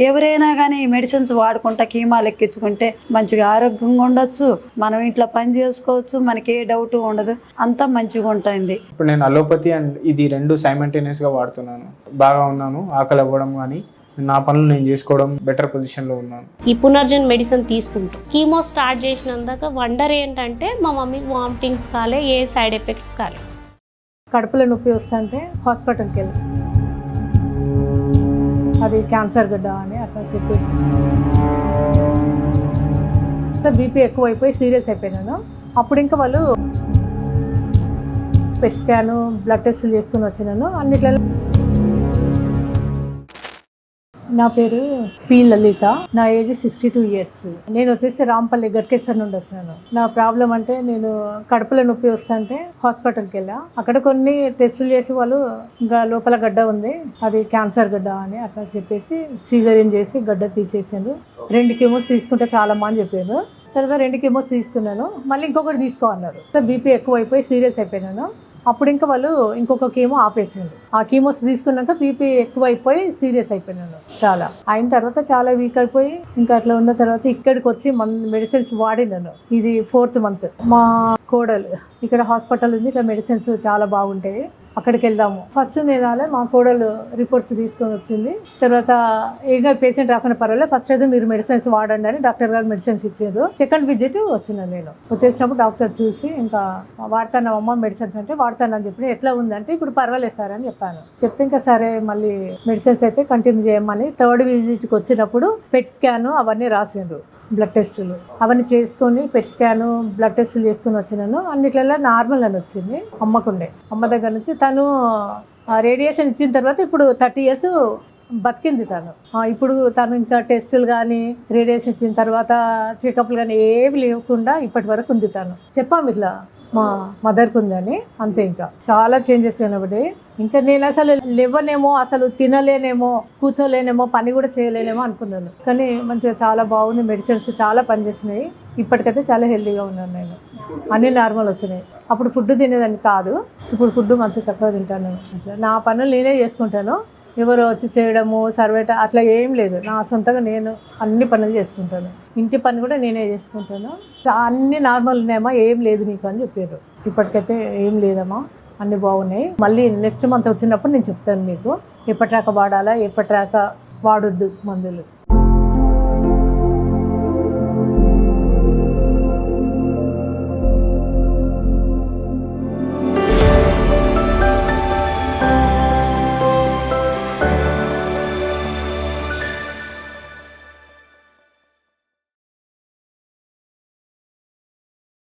ఎవరైనా కానీ ఈ మెడిసిన్స్ వాడుకుంటా కీమాలు ఎక్కించుకుంటే మంచిగా ఆరోగ్యంగా ఉండొచ్చు, మనం ఇంట్లో పని చేసుకోవచ్చు, మనకి ఏ డౌట్ ఉండదు, అంతా మంచిగా ఉంటుంది. ఇప్పుడు నేను అలోపతి అండ్ ఇది రెండు సైమల్టేనియస్గా వాడుతున్నాను. బాగా ఉన్నాను. ఆకలి అవ్వడం కానీ నా పనులు నేను చేసుకోవడం బెటర్ పొజిషన్లో ఉన్నాను. ఈ పునర్జన్ మెడిసిన్ తీసుకుంటూ కీమో స్టార్ట్ చేసినందాక వండర్ ఏంటంటే మా మమ్మీకి వామిటింగ్స్ కాలే, ఏ సైడ్ ఎఫెక్ట్స్ కాలే. కడుపులో నొప్పి వస్తుంటే హాస్పిటల్కి వెళ్ళి అది క్యాన్సర్ గడ్డ అని అట్లా చెప్పేసి బీపీ ఎక్కువైపోయి సీరియస్ అయిపోయినాను. అప్పుడు ఇంకా వాళ్ళు పెట్ స్కాను, బ్లడ్ టెస్టులు చేసుకుని వచ్చినాను. అన్నిట్లలో నా పేరు పి లలిత, నా ఏజ్ 62 years. నేను వచ్చేసి రాంపల్లి గట్కేశ్వర్ నుండి వచ్చాను. నా ప్రాబ్లం అంటే నేను కడుపులో నొప్పి వస్తుంటే హాస్పిటల్కి వెళ్ళా. అక్కడ కొన్ని టెస్టులు చేసి వాళ్ళు ఇంకా లోపల గడ్డ ఉంది, అది క్యాన్సర్ గడ్డ అని అట్లా చెప్పేసి సీజరియన్ చేసి గడ్డ తీసేసాను. 2 కెమోస్ తీసుకుంటే చాలా అని చెప్పాను. తర్వాత 2 కెమోస్ తీసుకున్నాను. మళ్ళీ ఇంకొకటి తీసుకో అన్నారు. బీపీ ఎక్కువైపోయి సీరియస్ అయిపోయినాను. అప్పుడు ఇంకా వాళ్ళు ఇంకొక కీమో ఆపేసిండు. ఆ కీమోస్ తీసుకున్నాక బీపీ ఎక్కువైపోయి సీరియస్ అయిపోయినాను. చాలా అయిన తర్వాత చాలా వీక్ అయిపోయి ఇంకా అట్లా ఉన్న తర్వాత ఇక్కడికి వచ్చి మెడిసిన్స్ వాడినాను. ఇది 4th month. మా కోడలు ఇక్కడ హాస్పిటల్ ఉంది, ఇక్కడ మెడిసిన్స్ చాలా బాగుంటాయి, అక్కడికి వెళ్దాము. ఫస్ట్ నేను రాలే, మా కోడలు రిపోర్ట్స్ తీసుకొని వచ్చింది. తర్వాత ఇంకా పేషెంట్ రాకుండా పర్వాలేదు, ఫస్ట్ అయితే మీరు మెడిసిన్స్ వాడండి అని డాక్టర్ గారు మెడిసిన్స్ ఇచ్చారు. సెకండ్ విజిట్ వచ్చినాను. నేను వచ్చేసినప్పుడు డాక్టర్ చూసి ఇంకా వాడుతున్నామమ్మా మెడిసిన్స్ అంటే వాడతానని చెప్పి ఎట్లా ఉందంటే ఇప్పుడు పర్వాలేదు సార్ అని చెప్పాను. చెప్తే ఇంకా సరే మళ్ళీ మెడిసిన్స్ అయితే కంటిన్యూ చేయమని 3rd విజిట్కి వచ్చినప్పుడు పెట్ స్కాన్ అవన్నీ రాసిండ్రు, బ్లడ్ టెస్టులు అవన్నీ చేసుకొని పెట్ స్కాను, బ్లడ్ టెస్టులు చేసుకుని వచ్చినాను. అన్నిట్లలో నార్మల్ అని వచ్చింది. అమ్మకుండే అమ్మ దగ్గర నుంచి తను రేడియేషన్ ఇచ్చిన తర్వాత ఇప్పుడు 30 years బతికింది తను. ఇప్పుడు తను ఇంకా టెస్టులు కానీ రేడియేషన్ ఇచ్చిన తర్వాత చెకప్లు కానీ ఏవి లేకుండా ఇప్పటి వరకు ఉంది. తను చెప్పాము ఇట్లా మా మదర్కి ఉందని, అంతే. ఇంకా చాలా చేంజెస్ కనబడి ఇంకా నేను అసలు లేవనేమో, అసలు తినలేనేమో, కూర్చోలేనేమో, పని కూడా చేయలేనేమో అనుకున్నాను. కానీ మంచిగా చాలా బాగుంది, మెడిసిన్స్ చాలా పనిచేసినాయి. ఇప్పటికైతే చాలా హెల్తీగా ఉన్నాను. నేను అన్నీ నార్మల్ వచ్చినాయి. అప్పుడు ఫుడ్ తినేదాన్ని కాదు, ఇప్పుడు ఫుడ్ మంచిగా చక్కగా తింటాను. అట్లా నా పనులు నేనే చేసుకుంటాను. ఎవరు వచ్చి చేయడము సర్వేట అట్లా ఏం లేదు, నా సొంతంగా నేను అన్ని పనులు చేసుకుంటాను. ఇంటి పని కూడా నేనే చేసుకుంటాను. అన్ని నార్మల్ ఉన్నాయమ్మా, ఏం లేదు నీకు అని చెప్పారు. ఇప్పటికైతే ఏం లేదమ్మా, అన్నీ బాగున్నాయి. మళ్ళీ నెక్స్ట్ మంత్ వచ్చినప్పుడు నేను చెప్తాను మీకు ఎప్పటిరాక వాడాలా, ఎప్పటిరాక వాడొద్దు మందులు.